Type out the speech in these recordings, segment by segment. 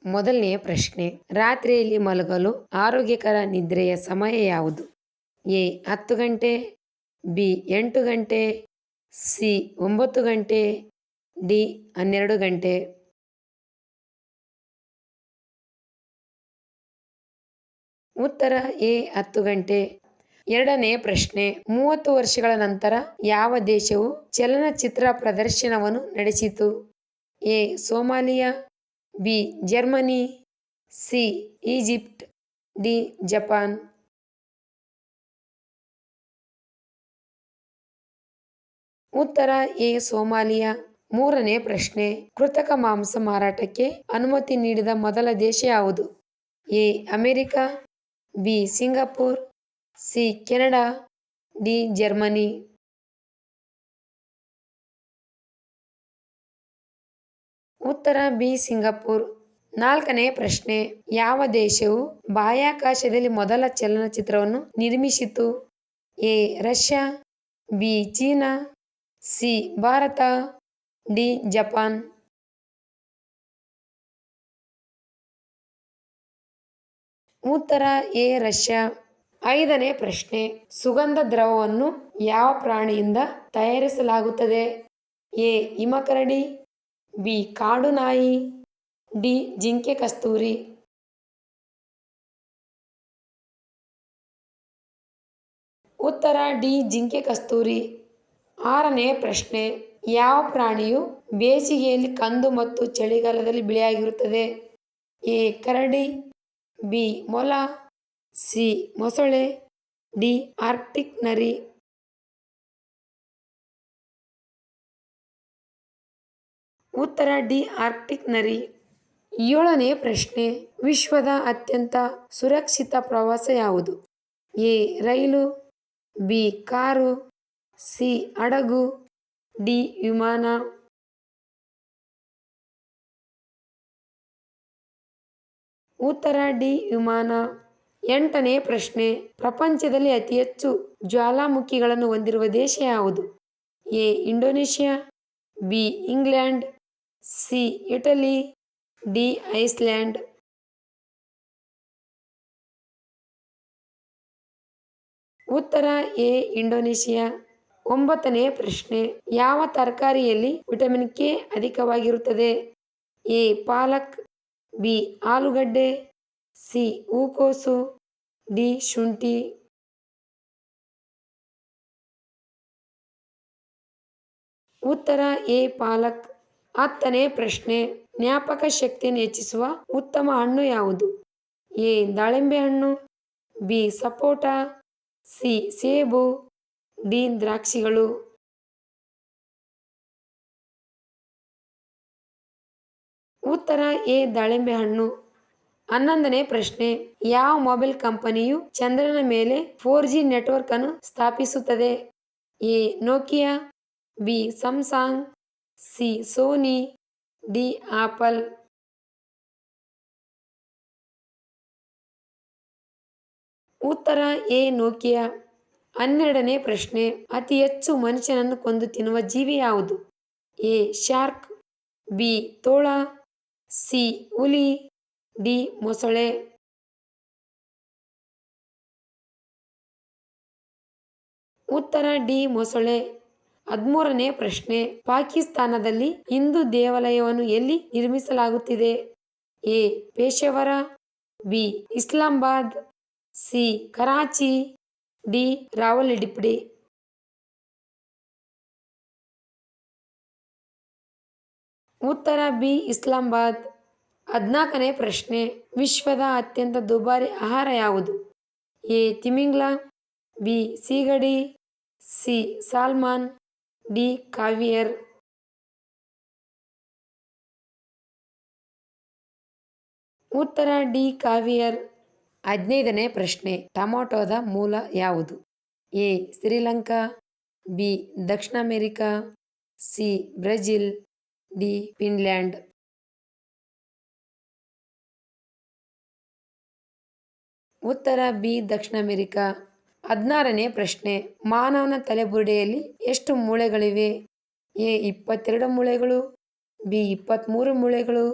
ಮೊದಲನೆಯ ಪ್ರಶ್ನೆ, ರಾತ್ರಿಯಲ್ಲಿ ಮಲಗಲು ಆರೋಗ್ಯಕರ ನಿದ್ರೆಯ ಸಮಯ ಯಾವುದು? ಎ 10 ಗಂಟೆ, ಬಿ 8 ಗಂಟೆ, ಸಿ 9 ಗಂಟೆ, ಡಿ 12 ಗಂಟೆ. ಉತ್ತರ ಎ 10 ಗಂಟೆ. ಎರಡನೆಯ ಪ್ರಶ್ನೆ, 30 ವರ್ಷಗಳ ನಂತರ ಯಾವ ದೇಶವು ಚಲನಚಿತ್ರ ಪ್ರದರ್ಶನವನ್ನು ನಡೆಸಿತು? A Somalia, B Germany, C Egypt, D Japan. ಉತ್ತರ ಎ ಸೋಮಾಲಿಯಾ. ಮೂರನೇ ಪ್ರಶ್ನೆ, ಕೃತಕ ಮಾಂಸ ಮಾರಾಟಕ್ಕೆ ಅನುಮತಿ ನೀಡಿದ ಮೊದಲ ದೇಶ ಯಾವುದು? A America, B Singapore, C Canada, D Germany. ಉತ್ತರ ಬಿ ಸಿಂಗಪುರ್. ನಾಲ್ಕನೇ ಪ್ರಶ್ನೆ, ಯಾವ ದೇಶವು ಬಾಹ್ಯಾಕಾಶದಲ್ಲಿ ಮೊದಲ ಚಲನಚಿತ್ರವನ್ನು ನಿರ್ಮಿಸಿತು? A Russia, B China, C Bharat, D Japan. ಉತ್ತರ ಎ ರಷ್ಯಾ. ಐದನೇ ಪ್ರಶ್ನೆ, ಸುಗಂಧ ದ್ರವವನ್ನು ಯಾವ ಪ್ರಾಣಿಯಿಂದ ತಯಾರಿಸಲಾಗುತ್ತದೆ? ಎ ಹಿಮಕರಡಿ, ಬಿ ಕಾಡು ನಾಯಿ, ಡಿ ಜಿಂಕೆ ಕಸ್ತೂರಿ. ಉತ್ತರ ಡಿ ಜಿಂಕೆ ಕಸ್ತೂರಿ. ಆರನೇ ಪ್ರಶ್ನೆ, ಯಾವ ಪ್ರಾಣಿಯು ಬೇಸಿಗೆಯಲ್ಲಿ ಕಂದು ಮತ್ತು ಚಳಿಗಾಲದಲ್ಲಿ ಬಿಳಿಯಾಗಿರುತ್ತದೆ? ಎ ಕರಡಿ, ಬಿ ಮೊಲ, ಸಿ ಮೊಸಳೆ, ಡಿ ಆರ್ಕ್ಟಿಕ್ ನರಿ. ಉತ್ತರ ಡಿ ಆರ್ಕ್ಟಿಕ್ ನರಿ. ಏಳನೇ ಪ್ರಶ್ನೆ, ವಿಶ್ವದ ಅತ್ಯಂತ ಸುರಕ್ಷಿತ ಪ್ರವಾಸ ಯಾವುದು? A rail, B car, C ಹಡಗು, ಡಿ ವಿಮಾನ. ಉತ್ತರ ಡಿ ವಿಮಾನ. ಎಂಟನೇ ಪ್ರಶ್ನೆ, ಪ್ರಪಂಚದಲ್ಲಿ ಅತಿ ಹೆಚ್ಚು ಜ್ವಾಲಾಮುಖಿಗಳನ್ನು ಹೊಂದಿರುವ ದೇಶ ಯಾವುದು? A Indonesia, B England, C Italy, D Iceland. ಉತ್ತರ ಎ ಇಂಡೋನೇಷ್ಯಾ. ಒಂಬತ್ತನೇ ಪ್ರಶ್ನೆ, ಯಾವ ತರಕಾರಿಯಲ್ಲಿ ವಿಟಮಿನ್ ಕೆ ಅಧಿಕವಾಗಿರುತ್ತದೆ? ಎ ಪಾಲಕ್, ಬಿ ಆಲೂಗಡ್ಡೆ, ಸಿ ಹೂಕೋಸು, ಡಿ ಶುಂಠಿ. ಉತ್ತರ ಎ ಪಾಲಕ್. ಹತ್ತನೇ ಪ್ರಶ್ನೆ, ಜ್ಞಾಪಕ ಶಕ್ತಿಯನ್ನು ಹೆಚ್ಚಿಸುವ ಉತ್ತಮ ಹಣ್ಣು ಯಾವುದು? ಎ ದಾಳಿಂಬೆ ಹಣ್ಣು, ಬಿ ಸಪೋಟ, ಸಿ ಸೇಬು, ಡಿ ದ್ರಾಕ್ಷಿಗಳು. ಉತ್ತರ ಎ ದಾಳಿಂಬೆ ಹಣ್ಣು. ಹನ್ನೊಂದನೇ ಪ್ರಶ್ನೆ, ಯಾವ ಮೊಬೈಲ್ ಕಂಪನಿಯು ಚಂದ್ರನ ಮೇಲೆ 4G ನೆಟ್ವರ್ಕ್ ಅನ್ನು ಸ್ಥಾಪಿಸುತ್ತದೆ? A Nokia, B Samsung, C Sony, D Apple. ಉತ್ತರ ಎ ನೋಕಿಯಾ. ಹನ್ನೆರಡನೇ ಪ್ರಶ್ನೆ, ಅತಿ ಹೆಚ್ಚು ಮನುಷ್ಯನನ್ನು ಕೊಂದು ತಿನ್ನುವ ಜೀವಿ ಯಾವುದು? ಎ ಶಾರ್ಕ್, ಬಿ ತೋಳ, ಸಿ ಹುಲಿ, ಡಿ ಮೊಸಳೆ. ಉತ್ತರ ಡಿ ಮೊಸಳೆ. ಹದಿಮೂರನೇ ಪ್ರಶ್ನೆ, ಪಾಕಿಸ್ತಾನದಲ್ಲಿ ಹಿಂದೂ ದೇವಾಲಯವನ್ನು ಎಲ್ಲಿ ನಿರ್ಮಿಸಲಾಗುತ್ತಿದೆ? A Peshawar, B Islamabad, C Karachi, D Rawalpindi. ಉತ್ತರ ಬಿ ಇಸ್ಲಾಮಾಬಾದ್. 14ನೇ ಪ್ರಶ್ನೆ, ವಿಶ್ವದ ಅತ್ಯಂತ ದುಬಾರಿ ಆಹಾರ ಯಾವುದು? ಎ ತಿಮಿಂಗ್ಲ, ಬಿ ಸೀಗಡಿ, ಸಿ ಸಾಲ್ಮನ್, ಡಿ ಕಾವಿಯರ್. ಉತ್ತರ ಡಿ ಕಾವಿಯರ್. 15ನೇ ಪ್ರಶ್ನೆ, ಟೊಮೆಟೊದ ಮೂಲ ಯಾವುದು? A Sri Lanka, B Dakshina America, C Brazil, D Finland. ಉತ್ತರ ಬಿ ದಕ್ಷಿಣ ಅಮೆರಿಕಾ. 16ನೇ ಪ್ರಶ್ನೆ, ಮಾನವನ ತಲೆಬುರುಡೆಯಲ್ಲಿ ಎಷ್ಟು ಮೂಳೆಗಳಿವೆ? ಎ 22 ಮೂಳೆಗಳು, ಬಿ 23 ಮೂಳೆಗಳು,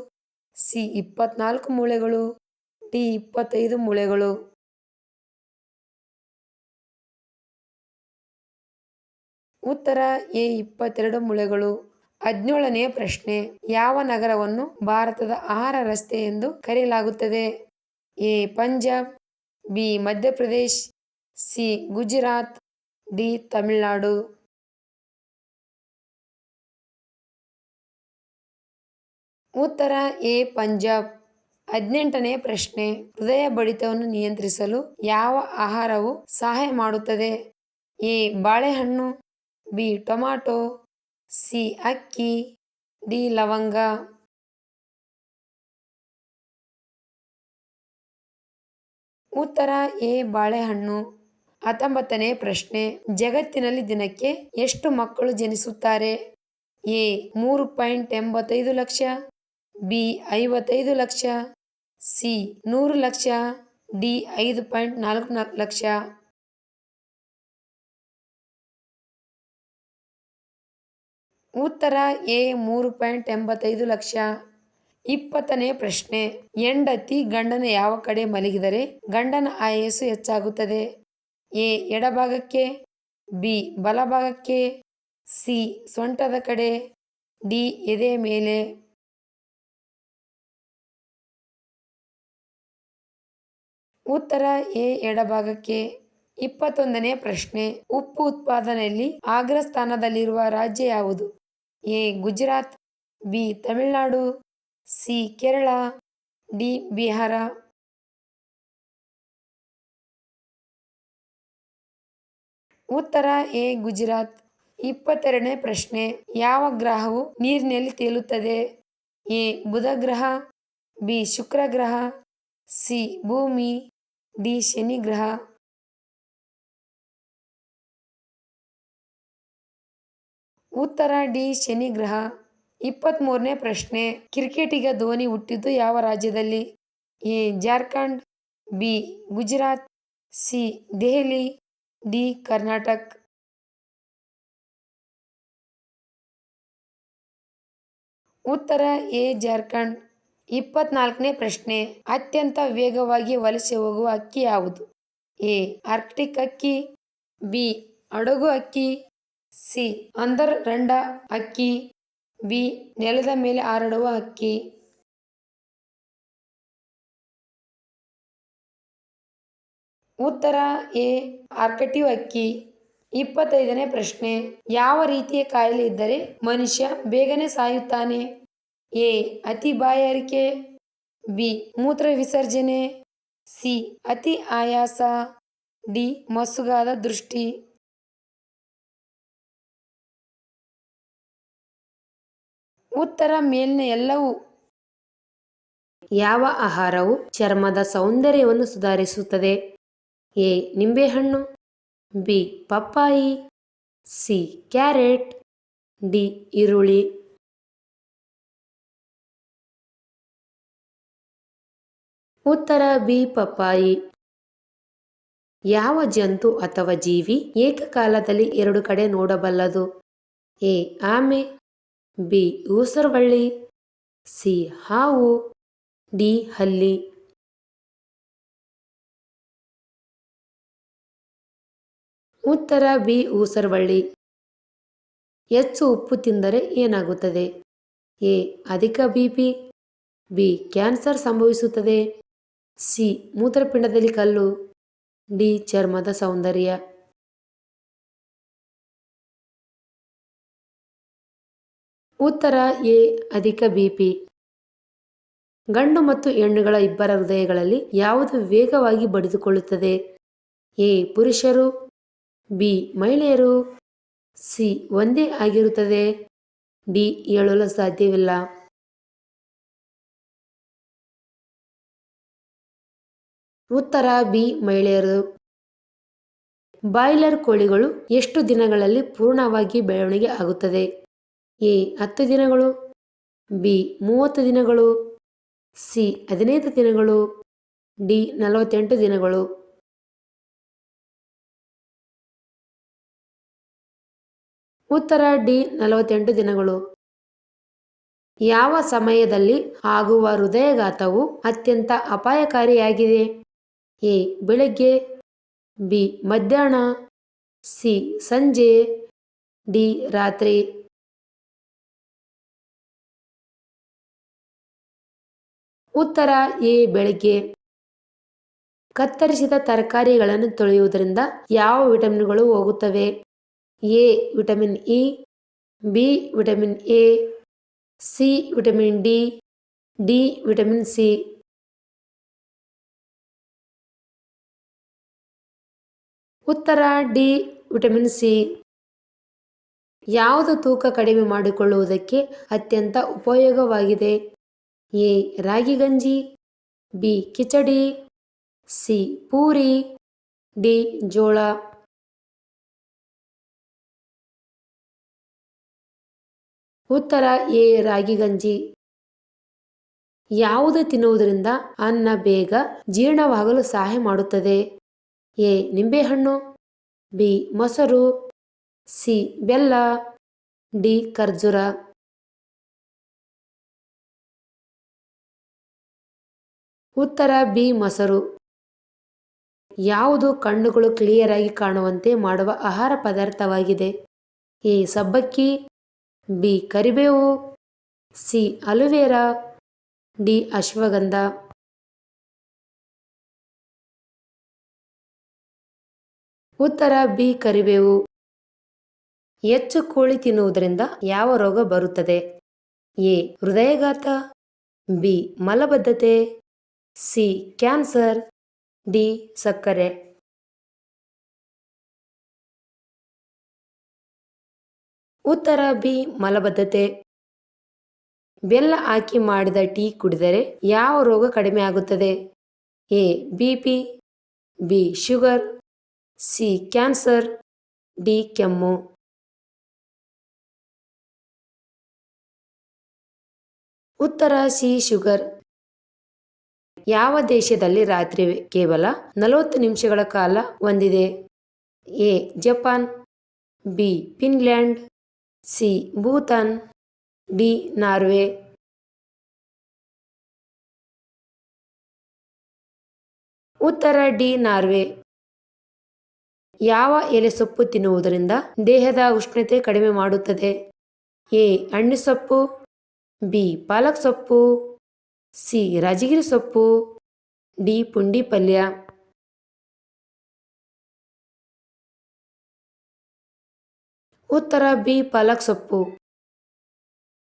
ಸಿ 24 ಮೂಳೆಗಳು, ಡಿ 25 ಮೂಳೆಗಳು. ಉತ್ತರ ಎ 22 ಮೂಳೆಗಳು. 17ನೇ ಪ್ರಶ್ನೆ. ಯಾವ ನಗರವನ್ನು ಭಾರತದ ಆಹಾರ ರಸ್ತೆ ಎಂದು ಕರೆಯಲಾಗುತ್ತದೆ? A Punjab, B Madhya Pradesh, C Gujarat, D Tamil Nadu. ಉತ್ತರ ಎ ಪಂಜಾಬ್. 18ನೇ ಪ್ರಶ್ನೆ. ಹೃದಯ ಬಡಿತವನ್ನು ನಿಯಂತ್ರಿಸಲು ಯಾವ ಆಹಾರವು ಸಹಾಯ ಮಾಡುತ್ತದೆ? ಎ ಬಾಳೆಹಣ್ಣು, ಬಿ ಟೊಮ್ಯಾಟೊ, ಸಿ ಅಕ್ಕಿ, ಡಿ ಲವಂಗ. ಉತ್ತರ ಎ ಬಾಳೆಹಣ್ಣು. 19ನೇ ಪ್ರಶ್ನೆ. ಜಗತ್ತಿನಲ್ಲಿ ದಿನಕ್ಕೆ ಎಷ್ಟು ಮಕ್ಕಳು ಜನಿಸುತ್ತಾರೆ? A 3.85 lakh, B 55 lakh, C 100 lakh, D 5.4 lakh. ಉತ್ತರ ಎ 3.85 ಲಕ್ಷ. 20ನೇ ಪ್ರಶ್ನೆ. ಹೆಂಡತಿ ಗಂಡನ ಯಾವ ಕಡೆ ಮಲಗಿದರೆ ಗಂಡನ ಆಯಸ್ಸು ಹೆಚ್ಚಾಗುತ್ತದೆ? ಎ ಎಡಭಾಗಕ್ಕೆ, ಬಿ ಬಲಭಾಗಕ್ಕೆ, ಸಿ ಸೊಂಟದ ಕಡೆ, ಡಿ ಎದೆಯ ಮೇಲೆ. ಉತ್ತರ ಎ ಎಡಭಾಗಕ್ಕೆ. 21ನೇ ಪ್ರಶ್ನೆ. ಉಪ್ಪು ಉತ್ಪಾದನೆಯಲ್ಲಿ ಅಗ್ರ ಸ್ಥಾನದಲ್ಲಿರುವ ರಾಜ್ಯ ಯಾವುದು? A Gujarat, B Tamil Nadu, C Kerala, D Bihar. ಉತ್ತರ ಎ ಗುಜರಾತ್. 22ನೇ ಪ್ರಶ್ನೆ. ಯಾವ ಗ್ರಹವು ನೀರಿನಲ್ಲಿ ತೇಲುತ್ತದೆ? ಎ ಬುಧ ಗ್ರಹ, ಬಿ ಶುಕ್ರ ಗ್ರಹ, ಸಿ ಭೂಮಿ, ಡಿ ಶನಿ ಗ್ರಹ. ಉತ್ತರ ಡಿ ಶನಿ ಗ್ರಹ. 23ನೇ ಪ್ರಶ್ನೆ. ಕ್ರಿಕೆಟಿಗ ಧೋನಿ ಹುಟ್ಟಿದ್ದು ಯಾವ ರಾಜ್ಯದಲ್ಲಿ? A Jharkhand, B Gujarat, C Delhi, D Karnataka. ಉತ್ತರ ಎ ಜಾರ್ಖಂಡ್. 24ನೇ ಪ್ರಶ್ನೆ. ಅತ್ಯಂತ ವೇಗವಾಗಿ ವಲಸೆ ಹೋಗುವ ಹಕ್ಕಿ ಯಾವುದು? ಎ ಆರ್ಕ್ಟಿಕ್ ಹಕ್ಕಿ, ಬಿ ಹಡಗು ಹಕ್ಕಿ, ಸಿ ಅಂದರರಂಡ ಹಕ್ಕಿ, ಬಿ ನೆಲದ ಮೇಲೆ ಹಾರಾಡುವ ಹಕ್ಕಿ. ಉತ್ತರ ಎ ಆರ್ಕಟಿವ್ ಹಕ್ಕಿ. 25ನೇ ಪ್ರಶ್ನೆ. ಯಾವ ರೀತಿಯ ಕಾಯಿಲೆ ಇದ್ದರೆ ಮನುಷ್ಯ ಬೇಗನೆ ಸಾಯುತ್ತಾನೆ? ಎ ಅತಿ ಬಾಯಾರಿಕೆ, ಬಿ ಮೂತ್ರ ವಿಸರ್ಜನೆ, ಸಿ ಅತಿ ಆಯಾಸ, ಡಿ ಮಸುಕಾದ ದೃಷ್ಟಿ. ಉತ್ತರ ಮೇಲಿನ ಎಲ್ಲವೂ. ಯಾವ ಆಹಾರವು ಚರ್ಮದ ಸೌಂದರ್ಯವನ್ನು ಸುಧಾರಿಸುತ್ತದೆ? ಎ ನಿಂಬೆಹಣ್ಣು, ಬಿ ಪಪ್ಪಾಯಿ, ಸಿ ಕ್ಯಾರೆಟ್, ಡಿ ಈರುಳ್ಳಿ. ಉತ್ತರ ಬಿ ಪಪ್ಪಾಯಿ. ಯಾವ ಜಂತು ಅಥವಾ ಜೀವಿ ಏಕಕಾಲದಲ್ಲಿ ಎರಡು ಕಡೆ ನೋಡಬಲ್ಲದು? ಎ ಆಮೆ, ಬಿ ಊಸರವಳ್ಳಿ, ಸಿ ಹಾವು, ಡಿ ಹಲ್ಲಿ. ಉತ್ತರ ಬಿ ಊಸರವಳ್ಳಿ. ಹೆಚ್ಚು ಉಪ್ಪು ತಿಂದರೆ ಏನಾಗುತ್ತದೆ? ಎ ಅಧಿಕ ಬಿಪಿ, ಬಿ ಕ್ಯಾನ್ಸರ್ ಸಂಭವಿಸುತ್ತದೆ, ಸಿ ಮೂತ್ರಪಿಂಡದಲ್ಲಿ ಕಲ್ಲು, ಡಿ ಚರ್ಮದ ಸೌಂದರ್ಯ. ಉತ್ತರ ಎ ಅಧಿಕ ಬಿಪಿ. ಗಂಡು ಮತ್ತು ಹೆಣ್ಣುಗಳ ಇಬ್ಬರ ಹೃದಯಗಳಲ್ಲಿ ಯಾವುದು ವೇಗವಾಗಿ ಬಡಿದುಕೊಳ್ಳುತ್ತದೆ? ಎ ಪುರುಷರು, ಬಿ ಮಹಿಳೆಯರು, ಸಿ ಒಂದೇ ಆಗಿರುತ್ತದೆ, ಡಿ ಹೇಳಲು ಸಾಧ್ಯವಿಲ್ಲ. ಉತ್ತರ ಬಿ ಮಹಿಳೆಯರು. ಬಾಯ್ಲರ್ ಕೋಳಿಗಳು ಎಷ್ಟು ದಿನಗಳಲ್ಲಿ ಪೂರ್ಣವಾಗಿ ಬೆಳವಣಿಗೆ ಆಗುತ್ತದೆ? ಎ 10 ದಿನಗಳು, ಬಿ 30 ದಿನಗಳು, ಸಿ 15 ದಿನಗಳು, ಡಿ 48 ದಿನಗಳು. ಉತ್ತರ ಡಿ 48 ದಿನಗಳು. ಯಾವ ಸಮಯದಲ್ಲಿ ಆಗುವ ಹೃದಯಾಘಾತವು ಅತ್ಯಂತ ಅಪಾಯಕಾರಿಯಾಗಿದೆ? ಎ ಬೆಳಗ್ಗೆ, ಬಿ ಮಧ್ಯಾಹ್ನ, ಸಿ ಸಂಜೆ, ಡಿ ರಾತ್ರಿ. ಉತ್ತರ ಎ ಬೆಳಗ್ಗೆ. ಕತ್ತರಿಸಿದ ತರಕಾರಿಗಳನ್ನು ತೊಳೆಯುವುದರಿಂದ ಯಾವ ವಿಟಮಿನ್ಗಳು ಹೋಗುತ್ತವೆ? A vitamin E, B vitamin A, C vitamin D, D vitamin C. ಉತ್ತರ ಡಿ ವಿಟಮಿನ್ ಸಿ. ಯಾವುದು ತೂಕ ಕಡಿಮೆ ಮಾಡಿಕೊಳ್ಳುವುದಕ್ಕೆ ಅತ್ಯಂತ ಉಪಯೋಗವಾಗಿದೆ? ಎ ರಾಗಿ ಗಂಜಿ, B khichdi, C puri, D ಜೋಳ. ಉತ್ತರ ಎ ರಾಗಿ ಗಂಜಿ. ಯಾವುದು ತಿನ್ನುವುದರಿಂದ ಅನ್ನ ಬೇಗ ಜೀರ್ಣವಾಗಲು ಸಹಾಯ ಮಾಡುತ್ತದೆ? ಎ ನಿಂಬೆಹಣ್ಣು, ಬಿ ಮೊಸರು, ಸಿ ಬೆಲ್ಲ, ಡಿ ಖರ್ಜೂರ. ಉತ್ತರ ಬಿ ಮೊಸರು. ಯಾವುದು ಕಣ್ಣುಗಳು ಕ್ಲಿಯರ್ ಆಗಿ ಕಾಣುವಂತೆ ಮಾಡುವ ಆಹಾರ ಪದಾರ್ಥವಾಗಿದೆ? ಎ ಸಬ್ಬಕ್ಕಿ, ಬಿ ಕರಿಬೇವು, ಸಿ ಅಲೋವೆರಾ, ಡಿ ಅಶ್ವಗಂಧ. ಉತ್ತರ ಬಿ ಕರಿಬೇವು. ಹೆಚ್ಚು ಕೋಳಿ ತಿನ್ನುವುದರಿಂದ ಯಾವ ರೋಗ ಬರುತ್ತದೆ? ಎ ಹೃದಯಾಘಾತ, ಬಿ ಮಲಬದ್ಧತೆ, ಸಿ ಕ್ಯಾನ್ಸರ್, ಡಿ ಸಕ್ಕರೆ. ಉತ್ತರ ಬಿ ಮಲಬದ್ಧತೆ. ಬೆಲ್ಲ ಹಾಕಿ ಮಾಡಿದ ಟೀ ಕುಡಿದರೆ ಯಾವ ರೋಗ ಕಡಿಮೆ ಆಗುತ್ತದೆ? A B P, B sugar, C cancer, D ಕೆಮ್ಮು. ಉತ್ತರ ಸಿ ಶುಗರ್. ಯಾವ ದೇಶದಲ್ಲಿ ರಾತ್ರಿ ಕೇವಲ 40 ನಿಮಿಷಗಳ ಕಾಲ ಹೊಂದಿದೆ? A Japan, B Finland, C Bhutan, D Norway. ಉತ್ತರ ಡಿ ನಾರ್ವೆ. ಯಾವ ಎಲೆ ಸೊಪ್ಪು ತಿನ್ನುವುದರಿಂದ ದೇಹದ ಉಷ್ಣತೆ ಕಡಿಮೆ ಮಾಡುತ್ತದೆ? ಎ ಹಣ್ಣಿಸೊಪ್ಪು, ಬಿ ಪಾಲಕ್ ಸೊಪ್ಪು, ಸಿ ರಾಜಗಿರಿ ಸೊಪ್ಪು, ಡಿ ಪುಂಡಿ ಪಲ್ಯ. ಉತ್ತರ ಬಿ ಪಾಲಕ್ ಸೊಪ್ಪು.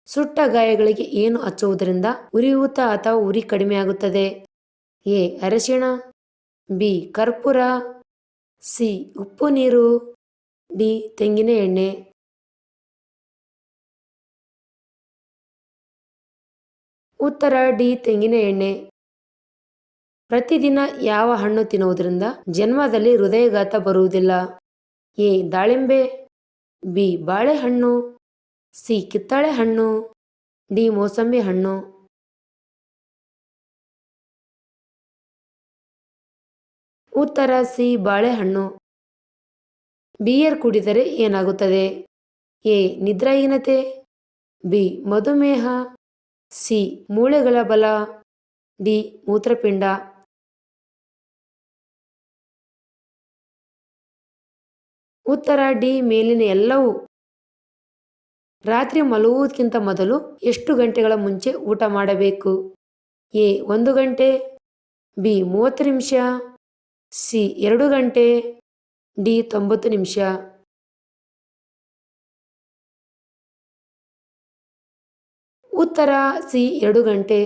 ಸುಟ್ಟ ಗಾಯಗಳಿಗೆ ಏನು ಹಚ್ಚುವುದರಿಂದ ಉರಿಯೂತ ಅಥವಾ ಉರಿ ಕಡಿಮೆಯಾಗುತ್ತದೆ? ಎ ಅರಿಶಿಣ, ಬಿ ಕರ್ಪೂರ, ಸಿ ಉಪ್ಪು ನೀರು, ಡಿ ತೆಂಗಿನ ಎಣ್ಣೆ. ಉತ್ತರ ಡಿ ತೆಂಗಿನ ಎಣ್ಣೆ. ಪ್ರತಿದಿನ ಯಾವ ಹಣ್ಣು ತಿನ್ನುವುದರಿಂದ ಜನ್ಮದಲ್ಲಿ ಹೃದಯಾಘಾತ ಬರುವುದಿಲ್ಲ? ಎ ದಾಳಿಂಬೆ, ಬಿ ಬಾಳೆಹಣ್ಣು, ಸಿ ಕಿತ್ತಳೆ ಹಣ್ಣು, ಡಿ ಮೋಸಂಬಿ ಹಣ್ಣು. ಉತ್ತರ ಸಿ ಬಾಳೆಹಣ್ಣು. ಬಿಯರ್ ಕುಡಿದರೆ ಏನಾಗುತ್ತದೆ? ಎ ನಿದ್ರಾಹೀನತೆ, ಬಿ ಮಧುಮೇಹ, ಸಿ ಮೂಳೆಗಳ ಬಲ, ಡಿ ಮೂತ್ರಪಿಂಡ. ಉತ್ತರ ಡಿ ಮೇಲಿನ ಎಲ್ಲವೂ. ರಾತ್ರಿ ಮಲಗುವುದಕ್ಕಿಂತ ಮೊದಲು ಎಷ್ಟು ಗಂಟೆಗಳ ಮುಂಚೆ ಊಟ ಮಾಡಬೇಕು? ಎ 1 ಗಂಟೆ, ಬಿ 30 ನಿಮಿಷ, ಸಿ 2 ಗಂಟೆ, ಡಿ 90 ನಿಮಿಷ. ಉತ್ತರ ಸಿ 2 ಗಂಟೆ.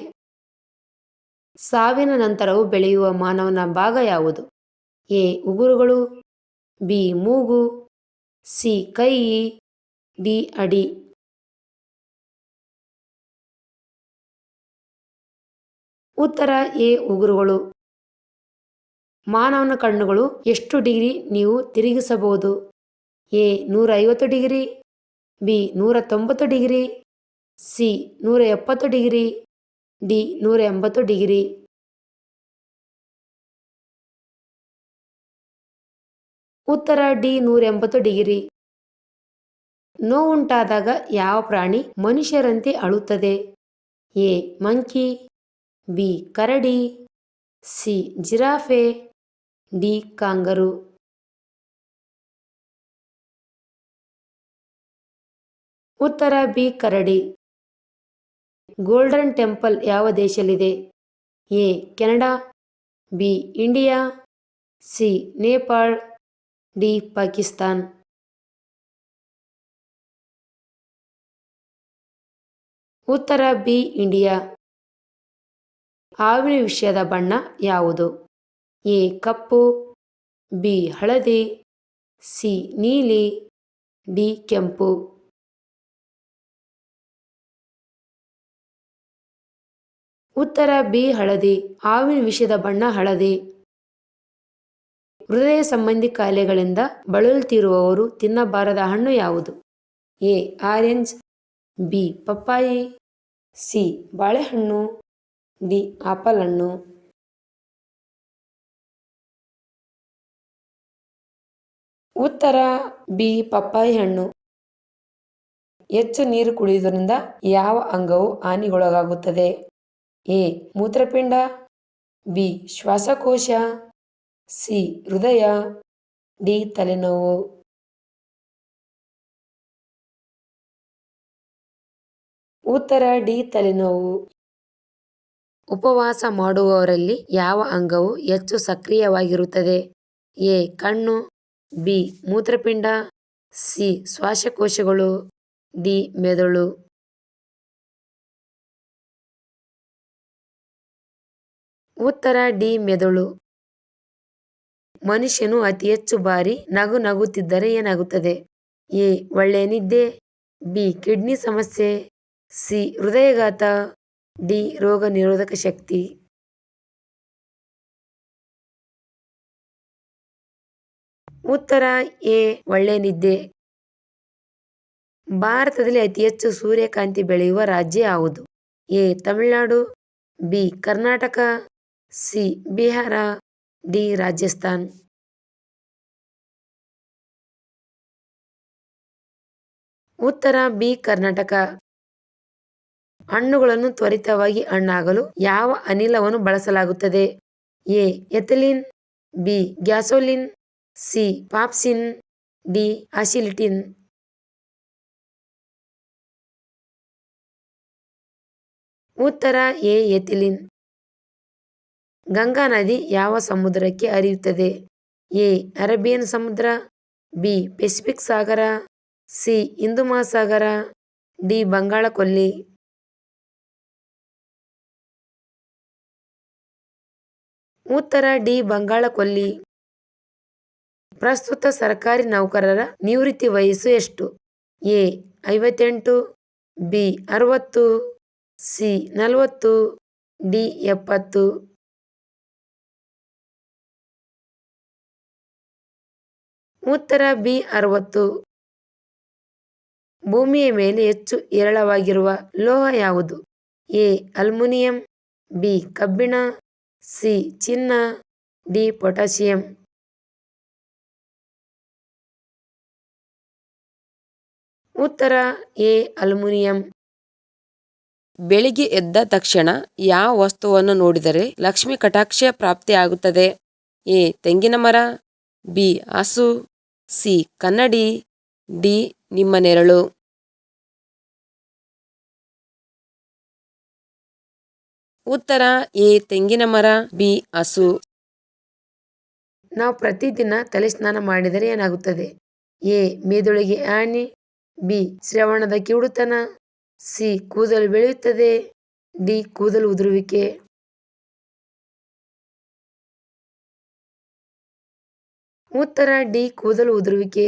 ಸಾವಿನ ನಂತರವೂ ಬೆಳೆಯುವ ಮಾನವನ ಭಾಗ ಯಾವುದು? ಎ ಉಗುರುಗಳು, ಬಿ ಮೂಗು, ಸಿ ಕೈ, ಡಿ ಅಡಿ. ಉತ್ತರ ಎ ಉಗುರುಗಳು. ಮಾನವನ ಕಣ್ಣುಗಳು ಎಷ್ಟು ಡಿಗ್ರಿ ನೀವು ತಿರುಗಿಸಬಹುದು? A 150 degree, B 190 degree, C 170 degree, D 180 degree. ಉತ್ತರ ಡಿ 180 ಡಿಗ್ರಿ. ನೋವುಂಟಾದಾಗ ಯಾವ ಪ್ರಾಣಿ ಮನುಷ್ಯರಂತೆ ಅಳುತ್ತದೆ? ಎ ಮಂಕಿ, ಬಿ ಕರಡಿ, ಸಿ ಜಿರಾಫೆ, ಡಿ ಕಾಂಗರು. ಉತ್ತರ ಬಿ ಕರಡಿ. ಗೋಲ್ಡನ್ ಟೆಂಪಲ್ ಯಾವ ದೇಶದಲ್ಲಿದೆ? A Canada, B India, C Nepal, D Pakistan. ಉತ್ತರ ಬಿ ಇಂಡಿಯಾ. ಹಾವಿನ ವಿಷದ ಬಣ್ಣ ಯಾವುದು? ಎ ಕಪ್ಪು, ಬಿ ಹಳದಿ, ಸಿ ನೀಲಿ, ಡಿ ಕೆಂಪು. ಉತ್ತರ ಬಿ ಹಳದಿ. ಹಾವಿನ ವಿಷದ ಬಣ್ಣ ಹಳದಿ. ಹೃದಯ ಸಂಬಂಧಿ ಕಾಯಿಲೆಗಳಿಂದ ಬಳಲುತ್ತಿರುವವರು ತಿನ್ನಬಾರದ ಹಣ್ಣು ಯಾವುದು? ಎ ಆರೆಂಜ್, ಬಿ ಪಪ್ಪಾಯಿ, ಸಿ ಬಾಳೆಹಣ್ಣು, ಡಿ ಆಪಲ್ ಹಣ್ಣು. ಉತ್ತರ ಬಿ ಪಪ್ಪಾಯಿ ಹಣ್ಣು. ಹೆಚ್ಚು ನೀರು ಕುಡಿಯುವುದರಿಂದ ಯಾವ ಅಂಗವು ಹಾನಿಗೊಳಗಾಗುತ್ತದೆ? ಎ ಮೂತ್ರಪಿಂಡ, ಬಿ ಶ್ವಾಸಕೋಶ, ಸಿ ಹೃದಯ, ಡಿ ತಲೆನೋವು. ಉತ್ತರ ಡಿ ತಲೆನೋವು. ಉಪವಾಸ ಮಾಡುವವರಲ್ಲಿ ಯಾವ ಅಂಗವು ಹೆಚ್ಚು ಸಕ್ರಿಯವಾಗಿರುತ್ತದೆ? ಎ ಕಣ್ಣು, ಬಿ ಮೂತ್ರಪಿಂಡ, ಸಿ ಶ್ವಾಸಕೋಶಗಳು, ಡಿ ಮೆದುಳು. ಉತ್ತರ ಡಿ ಮೆದುಳು. ಮನುಷ್ಯನು ಅತಿ ಹೆಚ್ಚು ಬಾರಿ ನಗುತ್ತಿದ್ದರೆ ಏನಾಗುತ್ತದೆ? ಎ ಒಳ್ಳೆಯ ನಿದ್ದೆ, ಬಿ ಕಿಡ್ನಿ ಸಮಸ್ಯೆ, ಸಿ ಹೃದಯಾಘಾತ, ಡಿ ರೋಗ ನಿರೋಧಕ ಶಕ್ತಿ. ಉತ್ತರ ಎ ಒಳ್ಳೆಯ ನಿದ್ದೆ. ಭಾರತದಲ್ಲಿ ಅತಿ ಹೆಚ್ಚು ಸೂರ್ಯಕಾಂತಿ ಬೆಳೆಯುವ ರಾಜ್ಯ ಯಾವುದು? A Tamil Nadu, B Karnataka, C Bihar, D Rajasthan. ಉತ್ತರ ಬಿ ಕರ್ನಾಟಕ. ಹಣ್ಣುಗಳನ್ನು ತ್ವರಿತವಾಗಿ ಹಣ್ಣಾಗಲು ಯಾವ ಅನಿಲವನ್ನು ಬಳಸಲಾಗುತ್ತದೆ? A ethylene, B gasoline, C pepsin, D acetylene. ಉತ್ತರ ಎ ಎಥಿಲಿನ್. ಗಂಗಾ ನದಿ ಯಾವ ಸಮುದ್ರಕ್ಕೆ ಹರಿಯುತ್ತದೆ? ಎ ಅರೇಬಿಯನ್ ಸಮುದ್ರ, ಬಿ ಪೆಸಿಫಿಕ್ ಸಾಗರ, ಸಿ ಹಿಂದೂ ಮಹಾಸಾಗರ, ಡಿ ಬಂಗಾಳ ಕೊಲ್ಲಿ. ಉತ್ತರ ಡಿ ಬಂಗಾಳ ಕೊಲ್ಲಿ. ಪ್ರಸ್ತುತ ಸರ್ಕಾರಿ ನೌಕರರ ನಿವೃತ್ತಿ ವಯಸ್ಸು ಎಷ್ಟು? A 58, B 60, C 40, D 70. ಉತ್ತರ ಬಿ 60. ಭೂಮಿಯ ಮೇಲೆ ಹೆಚ್ಚು ಹೇರಳವಾಗಿರುವ ಲೋಹ ಯಾವುದು? ಎ ಅಲ್ಯೂಮಿನಿಯಂ, ಬಿ ಕಬ್ಬಿಣ, ಸಿ ಚಿನ್ನ, ಡಿ ಪೊಟ್ಯಾಸಿಯಂ. ಉತ್ತರ ಎ ಅಲ್ಯೂಮಿನಿಯಂ. ಬೆಳಿಗ್ಗೆ ಎದ್ದ ತಕ್ಷಣ ಯಾವ ವಸ್ತುವನ್ನು ನೋಡಿದರೆ ಲಕ್ಷ್ಮಿ ಕಟಾಕ್ಷ ಪ್ರಾಪ್ತಿಯಾಗುತ್ತದೆ? ಎ ತೆಂಗಿನ ಮರ, ಬಿ ಹಸು, ಸಿ ಕನ್ನಡಿ, ಡಿ ನಿಮ್ಮ ನೆರಳು. ಉತ್ತರ ಎ ತೆಂಗಿನ ಮರ, ಬಿ ಹಸು. ನಾವು ಪ್ರತಿದಿನ ತಲೆ ಸ್ನಾನ ಮಾಡಿದರೆ ಏನಾಗುತ್ತದೆ? ಎ ಮೆದುಳಿಗೆ ಹಾನಿ, ಬಿ ಶ್ರವಣದ ಕಿವುಡುತನ, ಸಿ ಕೂದಲು ಬೆಳೆಯುತ್ತದೆ, ಡಿ ಕೂದಲು ಉದುರುವಿಕೆ. ಉತ್ತರ ಡಿ ಕೂದಲು ಉದುರುವಿಕೆ.